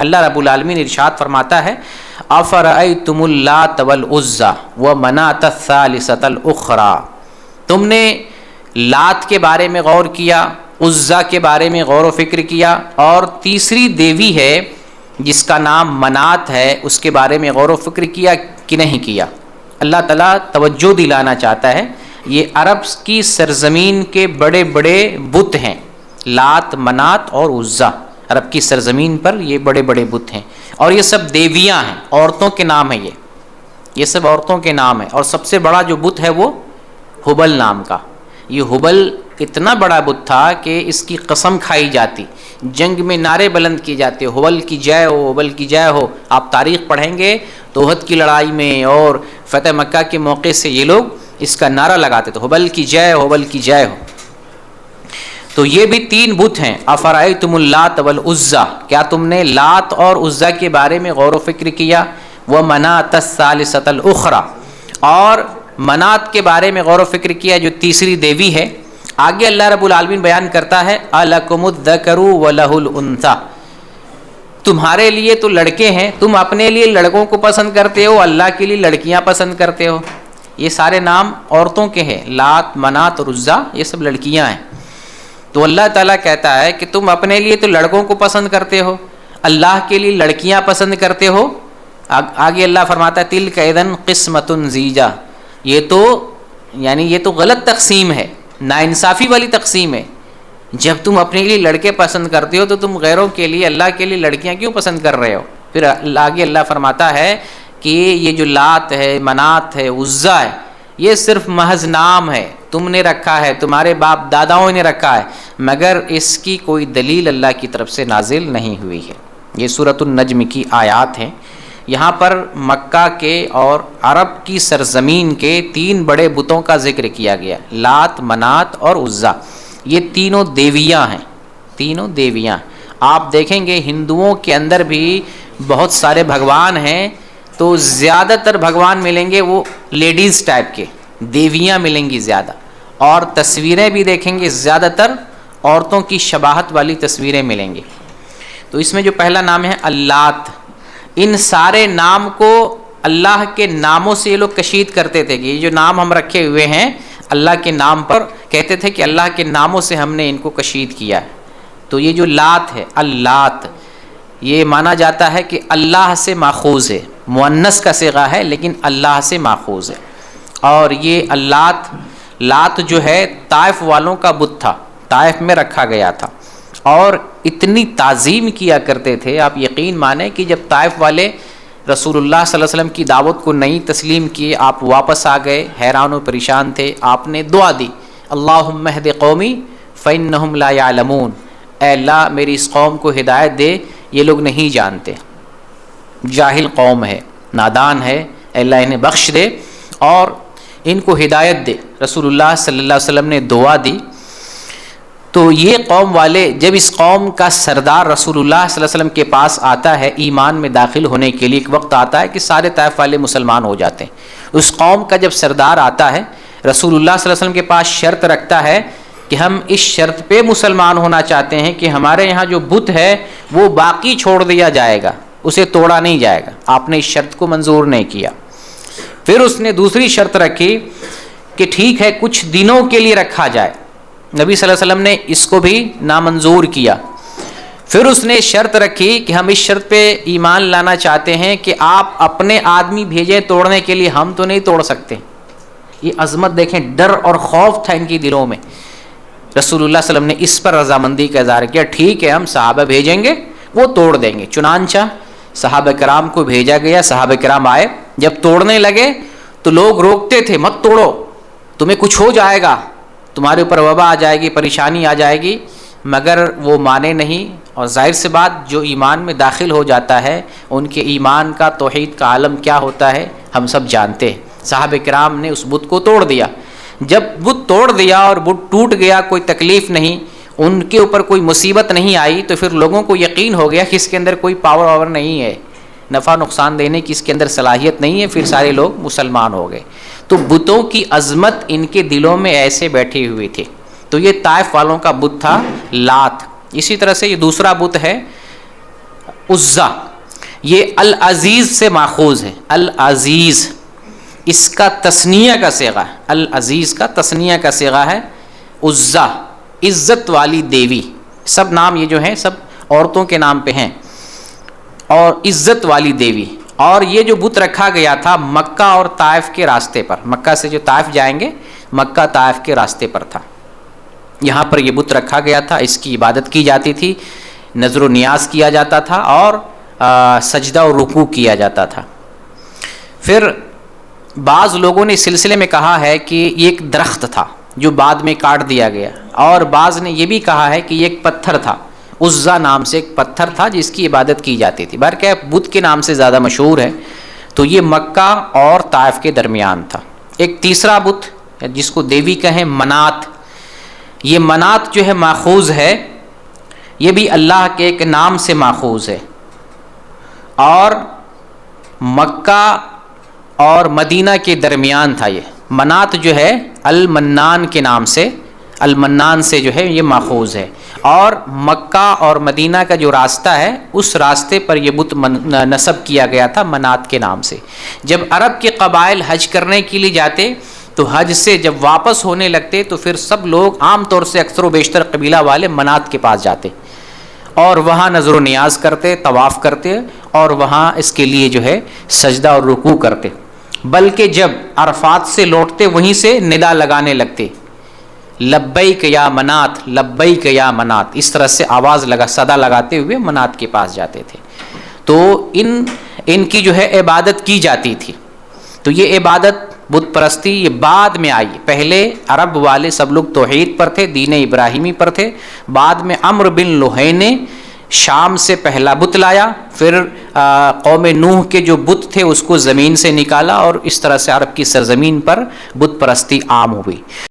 اللہ رب العالمین ارشاد فرماتا ہے افرأیتم اللات والعزی ومناۃ الثالثۃ الاخری، تم نے لات کے بارے میں غور کیا، عزیٰ کے بارے میں غور و فکر کیا، اور تیسری دیوی ہے جس کا نام منات ہے اس کے بارے میں غور و فکر کیا کہ نہیں کیا؟ اللہ تعالیٰ توجہ دلانا چاہتا ہے یہ عرب کی سرزمین کے بڑے بڑے بت ہیں، لات، منات اور عزیٰ، عرب کی سرزمین پر یہ بڑے بڑے بت ہیں، اور یہ سب دیویاں ہیں، عورتوں کے نام ہیں، یہ سب عورتوں کے نام ہیں۔ اور سب سے بڑا جو بت ہے وہ ہبل نام کا، یہ ہبل اتنا بڑا بت تھا کہ اس کی قسم کھائی جاتی، جنگ میں نعرے بلند کیے جاتے، ہبل کی جے ہو، ہبل کی جے ہو۔ آپ تاریخ پڑھیں گے تو احد کی لڑائی میں اور فتح مکہ کے موقع سے یہ لوگ اس کا نعرہ لگاتے تھے، ہبل کی جے ہو، ہبل کی جے ہو۔ تو یہ بھی تین بت ہیں، افرأیتم اللات والعزی، کیا تم نے لات اور عزیٰ کے بارے میں غور و فکر کیا؟ ومناۃ الثالثۃ الاخری، اور منات کے بارے میں غور و فکر کیا جو تیسری دیوی ہے۔ آگے اللہ رب العالمین بیان کرتا ہے الکم الذکر ولہ الانثی، تمہارے لیے تو لڑکے ہیں، تم اپنے لیے لڑکوں کو پسند کرتے ہو، اللہ کے لیے لڑکیاں پسند کرتے ہو۔ یہ سارے نام عورتوں کے ہیں، لات، منات اور عزیٰ، یہ سب لڑکیاں ہیں۔ تو اللہ تعالیٰ کہتا ہے کہ تم اپنے لیے تو لڑکوں کو پسند کرتے ہو، اللہ کے لیے لڑکیاں پسند کرتے ہو۔ آگے اللہ فرماتا ہے تلک اذن قسمۃ ضیزیٰ، یہ تو غلط تقسیم ہے، ناانصافی والی تقسیم ہے۔ جب تم اپنے لیے لڑکے پسند کرتے ہو تو تم غیروں کے لیے، اللہ کے لیے لڑکیاں کیوں پسند کر رہے ہو؟ پھر آگے اللہ فرماتا ہے کہ یہ جو لات ہے، منات ہے، عزیٰ ہے، یہ صرف محض نام ہے، تم نے رکھا ہے، تمہارے باپ داداؤں نے رکھا ہے، مگر اس کی کوئی دلیل اللہ کی طرف سے نازل نہیں ہوئی ہے۔ یہ سورۃ النجم کی آیات ہیں۔ یہاں پر مکہ کے اور عرب کی سرزمین کے تین بڑے بتوں کا ذکر کیا گیا، لات، منات اور عزیٰ۔ یہ تینوں دیویاں ہیں، تینوں دیویاں۔ آپ دیکھیں گے ہندوؤں کے اندر بھی بہت سارے بھگوان ہیں، تو زیادہ تر بھگوان ملیں گے وہ لیڈیز ٹائپ کے، دیویاں ملیں گی زیادہ، اور تصویریں بھی دیکھیں گے زیادہ تر عورتوں کی شباہت والی تصویریں ملیں گی۔ تو اس میں جو پہلا نام ہے اللات، ان سارے نام کو اللہ کے ناموں سے یہ لوگ کشید کرتے تھے کہ یہ جو نام ہم رکھے ہوئے ہیں اللہ کے نام پر، کہتے تھے کہ اللہ کے ناموں سے ہم نے ان کو کشید کیا ہے۔ تو یہ جو لات ہے، اللات، یہ مانا جاتا ہے کہ اللہ سے ماخوذ ہے، مؤنث کا صیغہ ہے لیکن اللہ سے ماخوذ ہے۔ اور یہ اللات، لات جو ہے طائف والوں کا بت تھا، طائف میں رکھا گیا تھا، اور اتنی تعظیم کیا کرتے تھے، آپ یقین مانیں کہ جب طائف والے رسول اللہ صلی اللہ علیہ وسلم کی دعوت کو نہیں تسلیم کیے، آپ واپس آ گئے، حیران و پریشان تھے، آپ نے دعا دی اللہم اہد قومی فانہم لا یعلمون، اے اللہ میری اس قوم کو ہدایت دے، یہ لوگ نہیں جانتے، جاہل قوم ہے، نادان ہے، اے اللہ انہیں بخش دے اور ان کو ہدایت دے۔ رسول اللہ صلی اللہ علیہ وسلم نے دعا دی۔ تو یہ قوم والے، جب اس قوم کا سردار رسول اللہ صلی اللہ علیہ وسلم کے پاس آتا ہے ایمان میں داخل ہونے کے لیے، ایک وقت آتا ہے کہ سارے طائف والے مسلمان ہو جاتے ہیں، اس قوم کا جب سردار آتا ہے رسول اللہ صلی اللہ علیہ وسلم کے پاس شرط رکھتا ہے کہ ہم اس شرط پہ مسلمان ہونا چاہتے ہیں کہ ہمارے یہاں جو بت ہے وہ باقی چھوڑ دیا جائے گا، اسے توڑا نہیں جائے گا۔ آپ نے اس شرط کو منظور نہیں کیا۔ پھر اس نے دوسری شرط رکھی کہ ٹھیک ہے کچھ دنوں کے لیے رکھا جائے، نبی صلی اللہ علیہ وسلم نے اس کو بھی نامنظور کیا۔ پھر اس نے شرط رکھی کہ ہم اس شرط پہ ایمان لانا چاہتے ہیں کہ آپ اپنے آدمی بھیجیں توڑنے کے لیے، ہم تو نہیں توڑ سکتے۔ یہ عظمت دیکھیں، ڈر اور خوف تھا ان کی دلوں میں۔ رسول اللہ صلی اللہ علیہ وسلم نے اس پر رضامندی کا اظہار کیا، ٹھیک ہے ہم صحابہ بھیجیں گے، وہ توڑ دیں گے۔ چنانچہ صحابہ کرام کو بھیجا گیا، صحابہ کرام آئے، جب توڑنے لگے تو لوگ روکتے تھے، مت توڑو، تمہیں کچھ ہو جائے گا، تمہارے اوپر وبا آ جائے گی، پریشانی آ جائے گی، مگر وہ مانے نہیں۔ اور ظاہر سی بات، جو ایمان میں داخل ہو جاتا ہے ان کے ایمان کا، توحید کا عالم کیا ہوتا ہے ہم سب جانتے ہیں۔ صحابہ کرام نے اس بت کو توڑ دیا۔ جب بت توڑ دیا اور بت ٹوٹ گیا، کوئی تکلیف نہیں، ان کے اوپر کوئی مصیبت نہیں آئی، تو پھر لوگوں کو یقین ہو گیا کہ اس کے اندر کوئی پاور نہیں ہے، نفع نقصان دینے کی اس کے اندر صلاحیت نہیں ہے، پھر سارے لوگ مسلمان ہو گئے۔ تو بتوں کی عظمت ان کے دلوں میں ایسے بیٹھی ہوئی تھی۔ تو یہ طائف والوں کا بت تھا لات۔ اسی طرح سے یہ دوسرا بت ہے عزا یہ العزیز سے ماخوذ ہے. العزیز اس کا تثنیہ کا صیغہ ہے. العزیز کا تثنیہ کا صیغہ ہے عزا، عزت والی دیوی. سب نام یہ جو ہیں سب عورتوں کے نام پہ ہیں. اور عزت والی دیوی. اور یہ جو بت رکھا گیا تھا مکہ اور طائف کے راستے پر، مکہ سے جو طائف جائیں گے مکہ طائف کے راستے پر تھا، یہاں پر یہ بت رکھا گیا تھا. اس کی عبادت کی جاتی تھی، نظر و نیاز کیا جاتا تھا اور سجدہ اور رکوع کیا جاتا تھا. پھر بعض لوگوں نے اس سلسلے میں کہا ہے کہ یہ ایک درخت تھا جو بعد میں کاٹ دیا گیا، اور بعض نے یہ بھی کہا ہے کہ یہ ایک پتھر تھا. عزا نام سے ایک پتھر تھا جس کی عبادت کی جاتی تھی. بہرکیف بت کے نام سے زیادہ مشہور ہے. تو یہ مکہ اور طائف کے درمیان تھا. ایک تیسرا بت جس کو دیوی کہیں منات، یہ منات جو ہے ماخوذ ہے، یہ بھی اللہ کے ایک نام سے ماخوذ ہے. اور مکہ اور مدینہ کے درمیان تھا. یہ منات جو ہے المنان کے نام سے، المنان سے جو ہے یہ ماخوذ ہے. اور مکہ اور مدینہ کا جو راستہ ہے اس راستے پر یہ بت نصب کیا گیا تھا منات کے نام سے. جب عرب کے قبائل حج کرنے کے لیے جاتے تو حج سے جب واپس ہونے لگتے تو پھر سب لوگ عام طور سے اکثر و بیشتر قبیلہ والے منات کے پاس جاتے اور وہاں نظر و نیاز کرتے، طواف کرتے اور وہاں اس کے لیے جو ہے سجدہ اور رکوع کرتے. بلکہ جب عرفات سے لوٹتے وہیں سے ندا لگانے لگتے، لبیک یا منات، لبیک یا منات، اس طرح سے آواز صدا لگاتے ہوئے منات کے پاس جاتے تھے. تو ان کی جو ہے عبادت کی جاتی تھی. تو یہ عبادت بت پرستی یہ بعد میں آئی. پہلے عرب والے سب لوگ توحید پر تھے، دین ابراہیمی پر تھے. بعد میں عمرو بن لوہی نے شام سے پہلا بت لایا، پھر قوم نوح کے جو بت تھے اس کو زمین سے نکالا، اور اس طرح سے عرب کی سرزمین پر بت پرستی عام ہوئی.